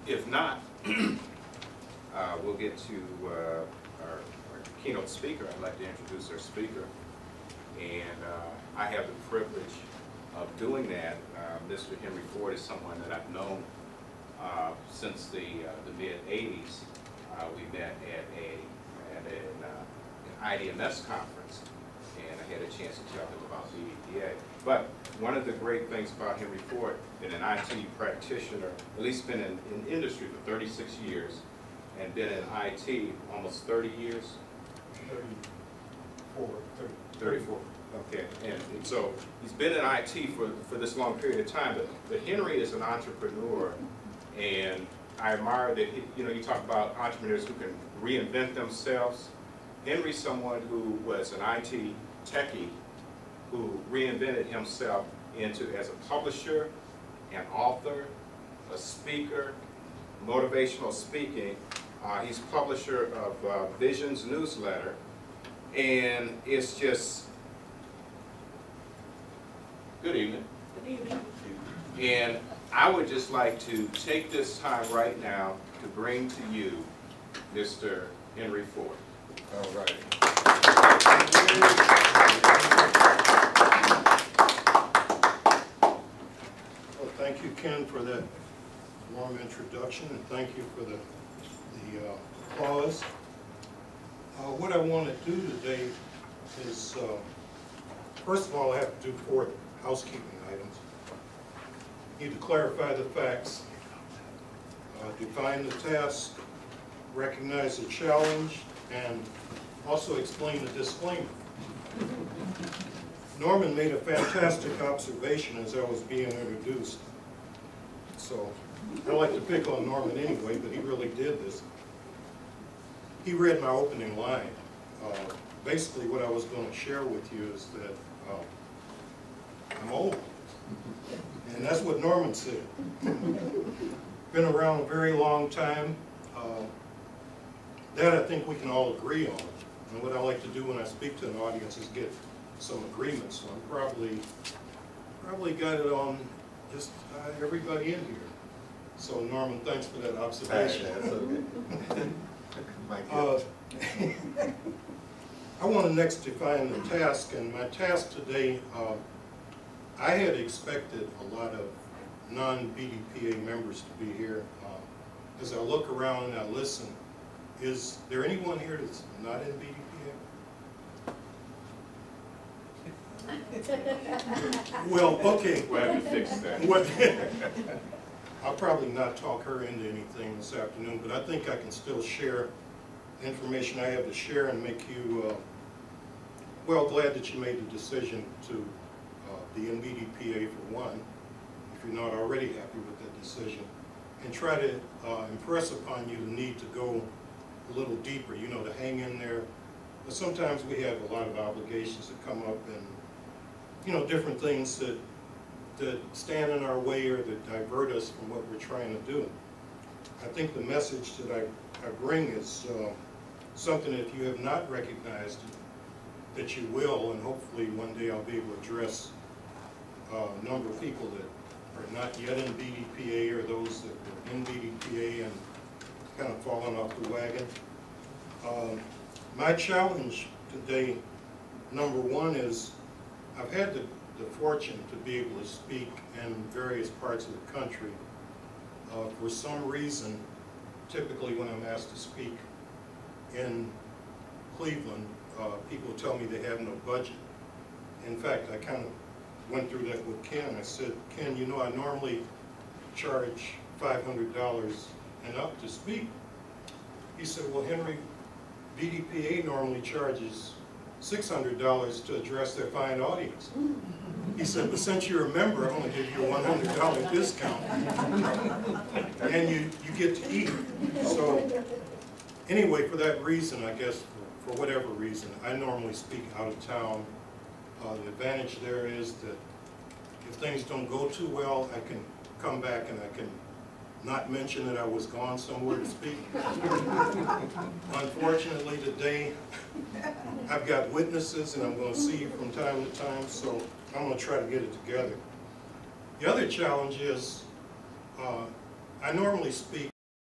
If not, we'll get to our keynote speaker. I'd like to introduce our speaker. And I have the privilege of doing that. Mr. Henry Ford is someone that I've known since the mid-'80s. We met at an IDMS conference, and I had a chance to tell him about BDPA. But one of the great things about Henry Ford, been an IT practitioner, at least been in industry for 36 years, and been in IT almost 30 years? 34. Okay, and so he's been in IT for this long period of time, but Henry is an entrepreneur, and I admire that you talk about entrepreneurs who can reinvent themselves. Henry's someone who was an IT techie who reinvented himself as a publisher, an author, a speaker, motivational speaking. He's publisher of Visions newsletter, and it's just, good evening. Good evening. And I would just like to take this time right now to bring to you Mr. Henry Ford. All right. Well, thank you, Ken, for that warm introduction, and thank you for the applause. What I want to do today is, first of all, I have to do 4 housekeeping items. Need to clarify the facts, define the task, recognize the challenge, and also explain the disclaimer. Norman made a fantastic observation as I was being introduced. So I like to pick on Norman anyway, but he really did this. He read my opening line. Basically what I was going to share with you is that I'm old. And that's what Norman said. Been around a very long time. That I think we can all agree on. And what I like to do when I speak to an audience is get some agreement. So I'm probably got it on just everybody in here. So Norman, thanks for that observation. That's okay. I want to next define the task, and my task today, I had expected a lot of non-BDPA members to be here. As I look around and I listen, is there anyone here that's not in BDPA? Well, okay. We'll have to fix that. I'll probably not talk her into anything this afternoon, but I think I can still share information I have to share and make you, well, glad that you made the decision to be in BDPA for one, if you're not already happy with that decision, and try to impress upon you the need to go a little deeper, to hang in there. But sometimes we have a lot of obligations that come up, and different things that stand in our way or that divert us from what we're trying to do. I think the message that I bring is something that if you have not recognized that you will, and hopefully one day I'll be able to address a number of people that are not yet in BDPA or those that are in BDPA and kind of fallen off the wagon. My challenge today, number one, is I've had the fortune to be able to speak in various parts of the country. For some reason, typically when I'm asked to speak in Cleveland, people tell me they have no budget. In fact, I kind of went through that with Ken. I said, Ken, I normally charge $500 and up to speak. He said, well, Henry, BDPA normally charges $600 to address their fine audience. He said, but since you're a member, I'm going to give you a $100 discount. And you get to eat. So anyway, for that reason, I guess, for whatever reason, I normally speak out of town. The advantage there is that if things don't go too well, I can come back and I can not mention that I was gone somewhere to speak. Unfortunately, today, I've got witnesses and I'm going to see you from time to time, so I'm going to try to get it together. The other challenge is, I normally speak